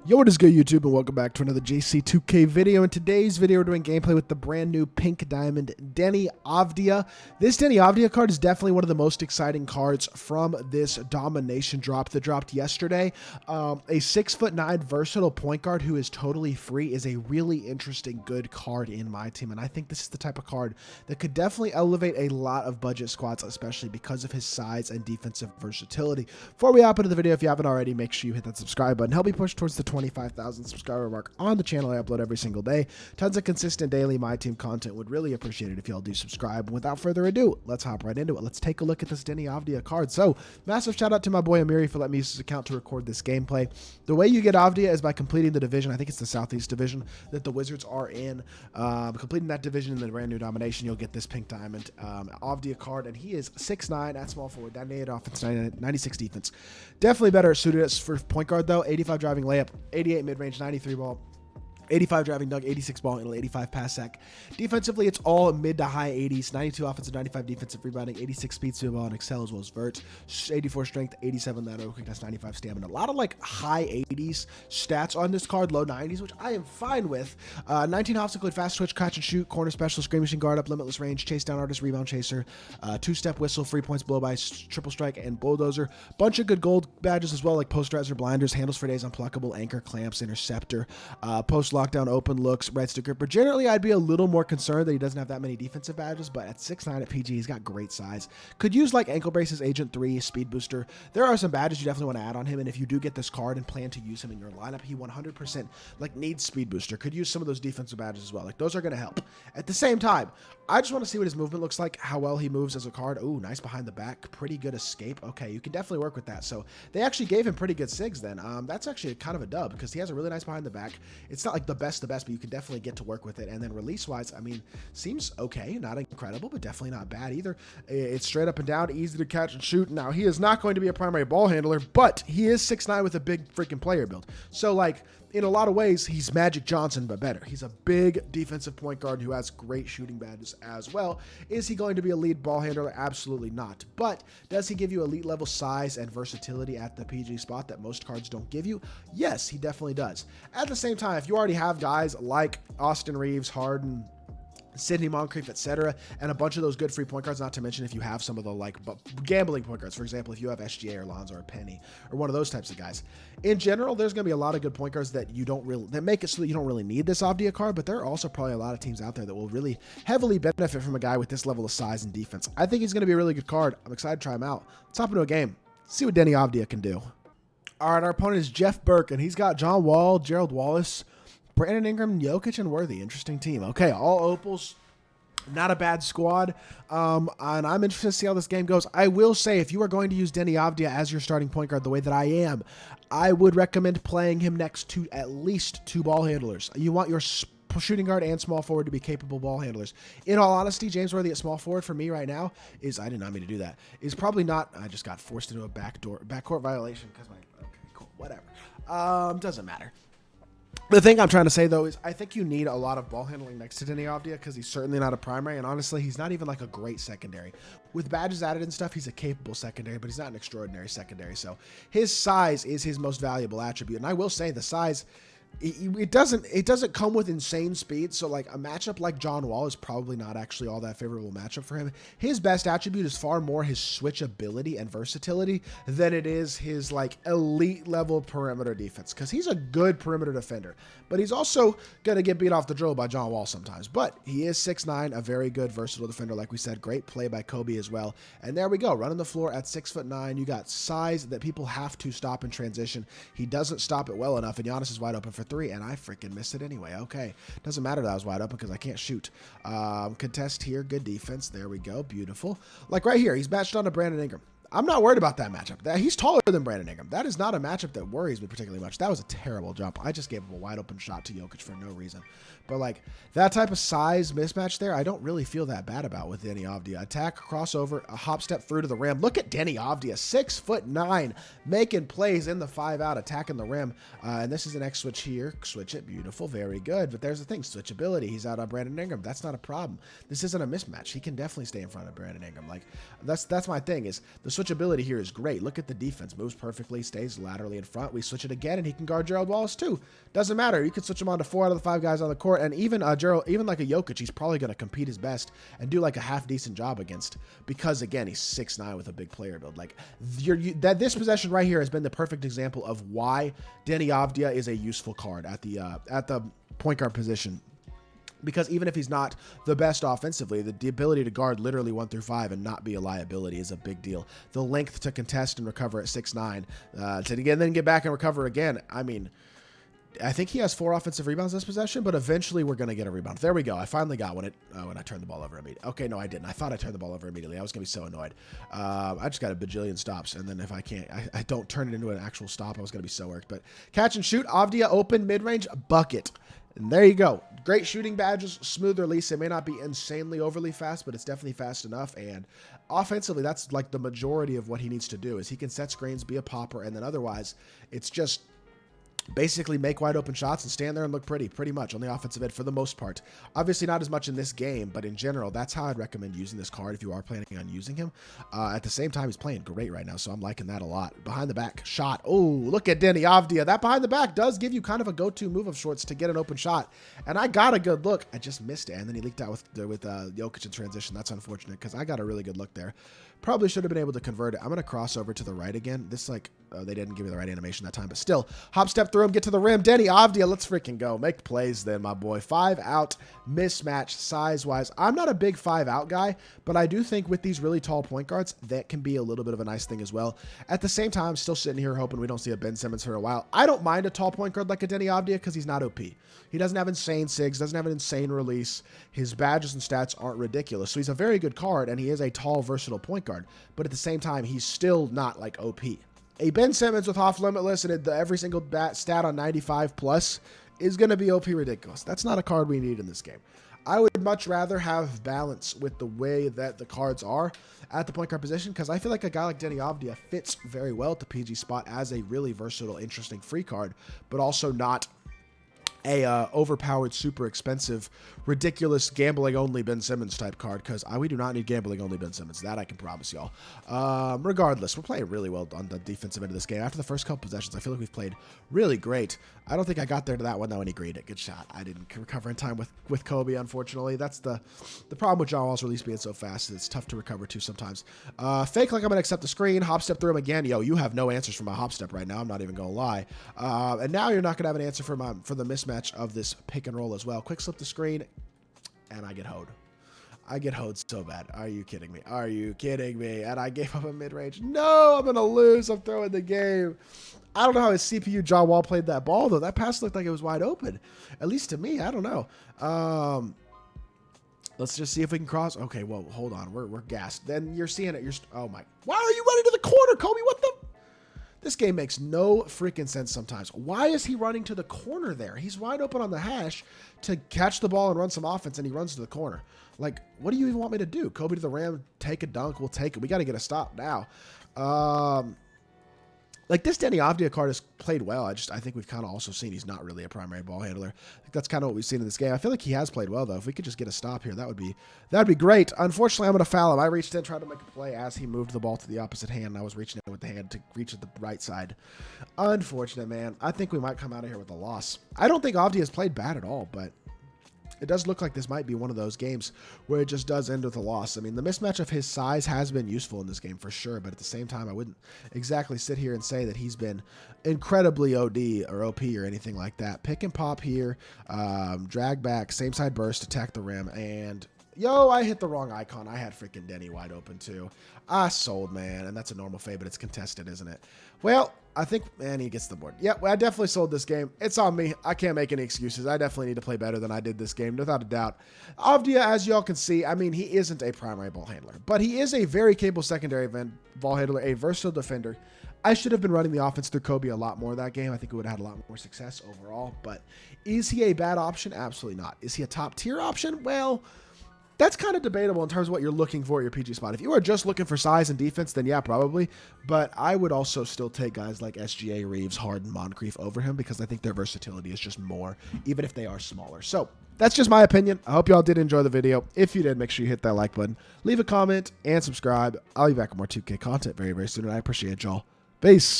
Yo, what is good, YouTube, and welcome back to another JC2K video. In today's video, we're doing gameplay with the brand new pink diamond DENI AVDIJA. This DENI AVDIJA card is definitely one of the most exciting cards from this domination drop that dropped yesterday. A 6'9" versatile point guard who is totally free is a really interesting, good card in my team, and I think this is the type of card that could definitely elevate a lot of budget squads, especially because of his size and defensive versatility. Before we hop into the video, if you haven't already, make sure you hit that subscribe button. Help me push towards the 25,000 subscriber mark on the channel. I upload every single day. Tons of consistent daily My Team content. Would really appreciate it if y'all do subscribe. Without further ado, let's hop right into it. Let's take a look at this DENI AVDIJA card. So, massive shout out to my boy Amiri for letting me use his account to record this gameplay. The way you get AVDIJA is by completing the division. I think it's the Southeast division that the Wizards are in. Completing that division in the brand new domination, you'll get this pink diamond AVDIJA card, and he is 6'9" at small forward, 98 offense, 96 defense. Definitely better suited as for point guard though. 85 driving layup, 88 mid-range, 93 ball, 85 driving dunk, 86 ball, and 85 pass sec. Defensively, it's all mid to high 80s, 92 offensive, 95 defensive rebounding, 86 speed, speed ball, and excel as well as vert, 84 strength, 87 lateral quickness, 95 stamina. A lot of like high 80s stats on this card, low 90s, which I am fine with. 19 hops include fast twitch, catch and shoot, corner specialist, screen machine, guard up, limitless range, chase down artist, rebound chaser, two-step whistle, free points, blow by, triple strike, and bulldozer. Bunch of good gold badges as well, like posterizer, blinders, handles for days, unpluckable, anchor, clamps, interceptor, post lockdown, open looks, red stick gripper. Generally, I'd be a little more concerned that he doesn't have that many defensive badges, but at 6'9" at PG, he's got great size. Could use like ankle braces, agent 3, speed booster. There are some badges you definitely want to add on him, and if you do get this card and plan to use him in your lineup, he 100% like needs speed booster. Could use some of those defensive badges as well. Like those are going to help. At the same time, I just want to see what his movement looks like, how well he moves as a card. Ooh, nice behind the back, pretty good escape. Okay, you can definitely work with that. So they actually gave him pretty good sigs then. That's actually kind of a dub because he has a really nice behind the back. It's not like the best, but you can definitely get to work with it. And then release wise, I mean, seems okay, not incredible, but definitely not bad either. It's straight up and down, easy to catch and shoot. Now he is not going to be a primary ball handler, but he is 6'9" with a big freaking player build. So like, in a lot of ways, he's Magic Johnson, but better. He's a big defensive point guard who has great shooting badges as well. Is he going to be a lead ball handler? Absolutely not. But does he give you elite level size and versatility at the PG spot that most cards don't give you? Yes, he definitely does. At the same time, if you already have guys like Austin Reeves, Harden, Sidney Moncrief, etc., and a bunch of those good free point guards, not to mention if you have some of the like gambling point guards, for example, if you have SGA or Lonzo or Penny or one of those types of guys. In general, there's going to be a lot of good point guards that you don't really, that make it so that you don't really need this AVDIJA card, but there are also probably a lot of teams out there that will really heavily benefit from a guy with this level of size and defense. I think he's going to be a really good card. I'm excited to try him out. Let's hop into a game, see what DENI AVDIJA can do. All right, our opponent is Jeff Burke, and he's got John Wall, Gerald Wallace, Brandon Ingram, Jokic, and Worthy. Interesting team. Okay, all opals. Not a bad squad, and I'm interested to see how this game goes. I will say, if you are going to use DENI AVDIJA as your starting point guard the way that I am, I would recommend playing him next to at least 2 ball handlers. You want your shooting guard and small forward to be capable ball handlers. In all honesty, James Worthy at small forward for me right now is, I did not mean to do that, is probably not, I just got forced into a backcourt violation because okay, cool, whatever. Doesn't matter. The thing I'm trying to say, though, is I think you need a lot of ball handling next to DENI AVDIJA because he's certainly not a primary, and honestly, he's not even like a great secondary. With badges added and stuff, he's a capable secondary, but he's not an extraordinary secondary. So his size is his most valuable attribute, and I will say the size, it doesn't come with insane speed. So like a matchup like John Wall is probably not actually all that favorable matchup for him. His best attribute is far more his switch ability and versatility than it is his like elite level perimeter defense, because he's a good perimeter defender, but he's also going to get beat off the dribble by John Wall sometimes. But he is 6'9", a very good versatile defender. Like we said, great play by Kobe as well. And there we go, running the floor at 6'9". You got size that people have to stop in transition. He doesn't stop it well enough, and Giannis is wide open for 3, and I freaking missed it anyway. Okay, doesn't matter that I was wide open because I can't shoot. Contest here, good defense. There we go, beautiful. Like right here, he's matched on to Brandon Ingram. I'm not worried about that matchup. He's taller than Brandon Ingram. That is not a matchup that worries me particularly much. That was a terrible jump. I just gave him a wide open shot to Jokic for no reason. But like that type of size mismatch there, I don't really feel that bad about with DENI AVDIJA. Attack, crossover, a hop step through to the rim. Look at DENI AVDIJA, 6'9", making plays in the 5-out, attacking the rim. And this is an X switch here. Switch it, beautiful, very good. But there's the thing, switchability. He's out on Brandon Ingram. That's not a problem. This isn't a mismatch. He can definitely stay in front of Brandon Ingram. Like that's my thing is the switchability here is great. Look at the defense. Moves perfectly, stays laterally in front. We switch it again, and he can guard Gerald Wallace too. Doesn't matter. You can switch him on to 4 out of the 5 guys on the court, and even Gerald, even like a Jokic, he's probably going to compete his best and do like a half-decent job against, because, again, he's 6'9" with a big player build. Like, this possession right here has been the perfect example of why DENI AVDIJA is a useful card at the point guard position. Because even if he's not the best offensively, the ability to guard literally 1 through 5 and not be a liability is a big deal. The length to contest and recover at 6'9", to then get back and recover again. I mean, I think he has 4 offensive rebounds this possession, but eventually we're going to get a rebound. There we go. I finally got when I turned the ball over immediately. Okay, no, I didn't. I thought I turned the ball over immediately. I was going to be so annoyed. I just got a bajillion stops, and then if I can't, I don't turn it into an actual stop, I was going to be so irked. But catch and shoot, AVDIJA open, mid-range, bucket. And there you go. Great shooting badges, smooth release. It may not be insanely overly fast, but it's definitely fast enough. And offensively, that's like the majority of what he needs to do is he can set screens, be a popper, and then otherwise it's just basically make wide open shots and stand there and look pretty much on the offensive end for the most part. Obviously not as much in this game, but in general, that's how I'd recommend using this card if you are planning on using him. At the same time, he's playing great right now, so I'm liking that a lot. Behind the back shot. Oh, look at DENI AVDIJA. That behind the back does give you kind of a go-to move of sorts to get an open shot. And I got a good look. I just missed it, and then he leaked out with Jokic in transition. That's unfortunate because I got a really good look there. Probably should have been able to convert it. I'm going to cross over to the right again. This, like, they didn't give me the right animation that time, but still. Hop step through him, get to the rim. DENI AVDIJA, let's freaking go. Make plays then, my boy. 5 out, mismatch size-wise. I'm not a big 5 out guy, but I do think with these really tall point guards, that can be a little bit of a nice thing as well. At the same time, I'm still sitting here hoping we don't see a Ben Simmons for a while. I don't mind a tall point guard like a DENI AVDIJA because he's not OP. He doesn't have insane SIGs, doesn't have an insane release. His badges and stats aren't ridiculous. So he's a very good card, and he is a tall, versatile point guard. But at the same time, he's still not like OP. A Ben Simmons with off limitless and every single stat on 95 plus is going to be OP ridiculous. That's not a card we need in this game. I would much rather have balance with the way that the cards are at the point guard position, because I feel like a guy like DENI AVDIJA fits very well at the PG spot as a really versatile, interesting free card, but also not a overpowered, super expensive, ridiculous gambling only Ben Simmons type card, because we do not need gambling only Ben Simmons. That I can promise y'all. Regardless, we're playing really well on the defensive end of this game. After the first couple possessions, I feel like we've played really great. I don't think I got there to that one though, and he greened it. Good shot. I didn't recover in time with Kobe, unfortunately. That's the problem with John Wall's release being so fast. It's tough to recover too sometimes. Fake like I'm gonna accept the screen. Hop step through him again. Yo, you have no answers for my hop step right now. I'm not even gonna lie. And now you're not gonna have an answer for the mismatch of this pick and roll as well. Quick slip the screen, and I get hoed. I get hoed so bad. Are you kidding me? Are you kidding me? And I gave up a mid-range. No, I'm gonna lose. I'm throwing the game. I don't know how his CPU John Wall played that ball though. That pass looked like it was wide open, at least to me. I don't know. Let's just see if we can cross. Okay, well, hold on. We're gassed. Then you're seeing it. Oh my! Why are you running to the corner, Kobe? What the? This game makes no freaking sense sometimes. Why is he running to the corner there? He's wide open on the hash to catch the ball and run some offense, and he runs to the corner. Like, what do you even want me to do? Kobe to the rim, take a dunk, we'll take it. We got to get a stop now. Like, this DENI AVDIJA card has played well. I think we've kind of also seen he's not really a primary ball handler. I think that's kind of what we've seen in this game. I feel like he has played well, though. If we could just get a stop here, that'd be great. Unfortunately, I'm going to foul him. I reached in, tried to make a play as he moved the ball to the opposite hand, and I was reaching in with the hand to reach at the right side. Unfortunate, man. I think we might come out of here with a loss. I don't think AVDIJA has played bad at all, but it does look like this might be one of those games where it just does end with a loss. I mean, the mismatch of his size has been useful in this game for sure, but at the same time, I wouldn't exactly sit here and say that he's been incredibly OD or OP or anything like that. Pick and pop here, drag back, same side burst, attack the rim, and yo, I hit the wrong icon. I had freaking DENI wide open too. I sold, man, and that's a normal fade, but it's contested, isn't it? Well, I think, man, he gets the board. Yep, I definitely sold this game. It's on me. I can't make any excuses. I definitely need to play better than I did this game, without a doubt. AVDIJA, as y'all can see, I mean, he isn't a primary ball handler, but he is a very capable secondary ball handler, a versatile defender. I should have been running the offense through Kobe a lot more that game. I think we would have had a lot more success overall, but is he a bad option? Absolutely not. Is he a top tier option? Well, that's kind of debatable in terms of what you're looking for at your PG spot. If you are just looking for size and defense, then yeah, probably. But I would also still take guys like SGA, Reeves, Harden, Moncrief over him because I think their versatility is just more, even if they are smaller. So that's just my opinion. I hope y'all did enjoy the video. If you did, make sure you hit that like button, leave a comment, and subscribe. I'll be back with more 2K content very, very soon, and I appreciate y'all. Peace.